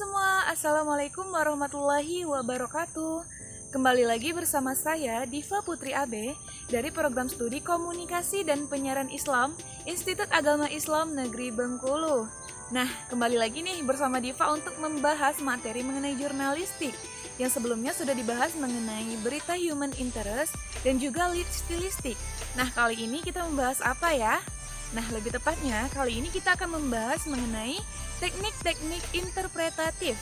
semua, Assalamualaikum warahmatullahi wabarakatuh. Kembali lagi bersama saya, Diva Putri Abe, dari Program Studi Komunikasi dan Penyiaran Islam, Institut Agama Islam Negeri Bengkulu. Nah, kembali lagi nih bersama Diva untuk membahas materi mengenai jurnalistik, yang sebelumnya sudah dibahas mengenai berita human interest dan juga lead stylistik. Nah, kali ini kita membahas apa ya? Nah, lebih tepatnya, kali ini kita akan membahas mengenai teknik-teknik interpretatif.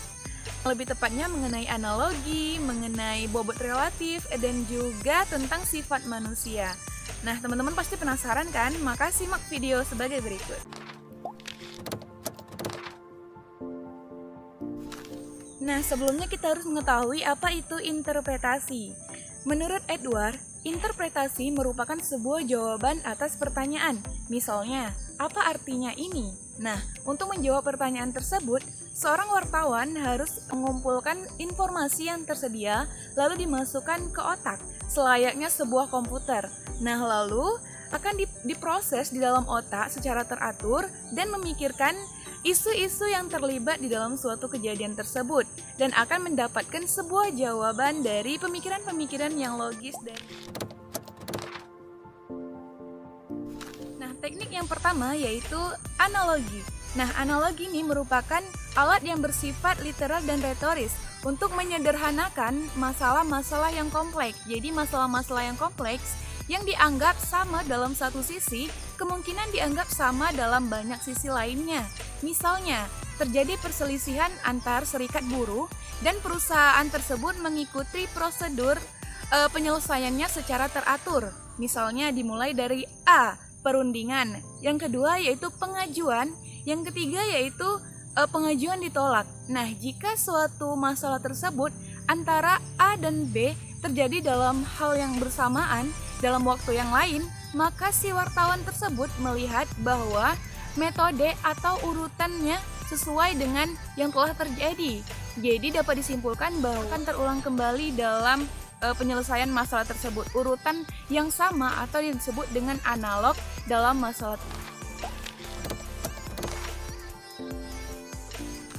Lebih tepatnya mengenai analogi, mengenai bobot relatif, dan juga tentang sifat manusia. Nah, teman-teman pasti penasaran kan? Maka simak video sebagai berikut. Nah, sebelumnya kita harus mengetahui apa itu interpretasi. Menurut Edward, interpretasi merupakan sebuah jawaban atas pertanyaan. Misalnya, apa artinya ini? Nah, untuk menjawab pertanyaan tersebut, seorang wartawan harus mengumpulkan informasi yang tersedia lalu dimasukkan ke otak, selayaknya sebuah komputer. Nah, lalu akan diproses di dalam otak secara teratur dan memikirkan isu-isu yang terlibat di dalam suatu kejadian tersebut dan akan mendapatkan sebuah jawaban dari pemikiran-pemikiran yang logis dan teknik yang pertama yaitu analogi. Nah, analogi ini merupakan alat yang bersifat literal dan retoris untuk menyederhanakan masalah-masalah yang kompleks. Jadi masalah-masalah yang kompleks yang dianggap sama dalam satu sisi, kemungkinan dianggap sama dalam banyak sisi lainnya. Misalnya, terjadi perselisihan antar serikat buruh dan perusahaan tersebut mengikuti prosedur penyelesaiannya secara teratur. Misalnya dimulai dari A, perundingan, yang kedua yaitu pengajuan, yang ketiga yaitu pengajuan ditolak. Nah, jika suatu masalah tersebut antara A dan B terjadi dalam hal yang bersamaan dalam waktu yang lain, maka si wartawan tersebut melihat bahwa metode atau urutannya sesuai dengan yang telah terjadi. Jadi dapat disimpulkan bahwa akan terulang kembali dalam penyelesaian masalah tersebut, urutan yang sama atau yang disebut dengan analog dalam masalah.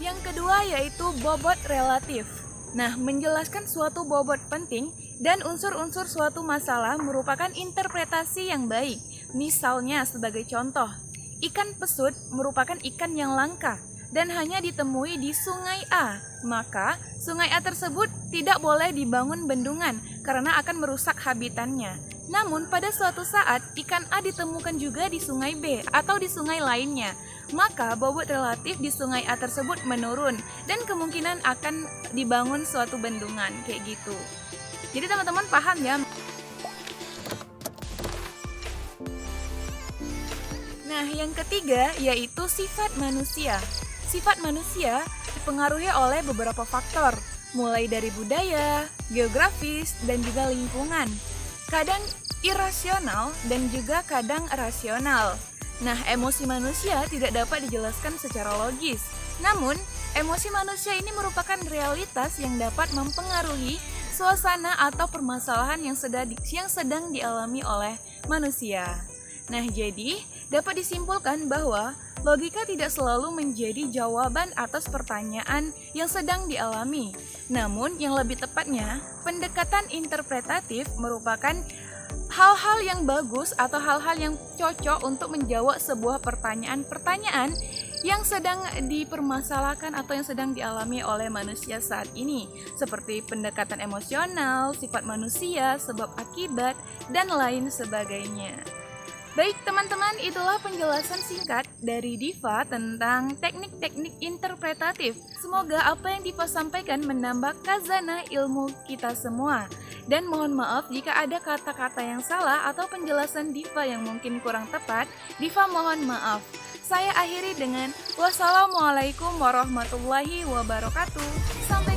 Yang kedua yaitu bobot relatif. Nah, menjelaskan suatu bobot penting dan unsur-unsur suatu masalah merupakan interpretasi yang baik. Misalnya sebagai contoh, ikan pesut merupakan ikan yang langka dan hanya ditemui di sungai A, maka sungai A tersebut tidak boleh dibangun bendungan karena akan merusak habitatnya. Namun pada suatu saat ikan A ditemukan juga di sungai B atau di sungai lainnya, maka bobot relatif di sungai A tersebut menurun dan kemungkinan akan dibangun suatu bendungan kayak gitu. Jadi teman-teman paham ya? Nah, yang ketiga yaitu sifat manusia. Sifat manusia dipengaruhi oleh beberapa faktor, mulai dari budaya, geografis, dan juga lingkungan. Kadang irasional dan juga kadang rasional. Nah, emosi manusia tidak dapat dijelaskan secara logis. Namun, emosi manusia ini merupakan realitas yang dapat mempengaruhi suasana atau permasalahan yang sedang dialami oleh manusia. Nah, jadi dapat disimpulkan bahwa logika tidak selalu menjadi jawaban atas pertanyaan yang sedang dialami. Namun, yang lebih tepatnya, pendekatan interpretatif merupakan hal-hal yang bagus atau hal-hal yang cocok untuk menjawab sebuah pertanyaan-pertanyaan yang sedang dipermasalahkan atau yang sedang dialami oleh manusia saat ini, seperti pendekatan emosional, sifat manusia, sebab akibat, dan lain sebagainya. Baik teman-teman, itulah penjelasan singkat dari Diva tentang teknik-teknik interpretatif. Semoga apa yang Diva sampaikan menambah khazanah ilmu kita semua. Dan mohon maaf jika ada kata-kata yang salah atau penjelasan Diva yang mungkin kurang tepat, Diva mohon maaf. Saya akhiri dengan wassalamualaikum warahmatullahi wabarakatuh. Sampai